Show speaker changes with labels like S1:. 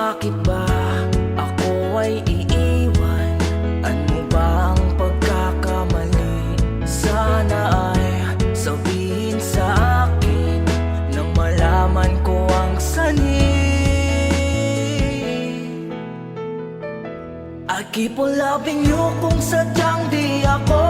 S1: Bakit ba ako ay iiwan? Ano ba ang pagkakamali? Sana ay sabihin sa akin nang malaman ko ang sanhi. I keep on loving you kung sadyang di ako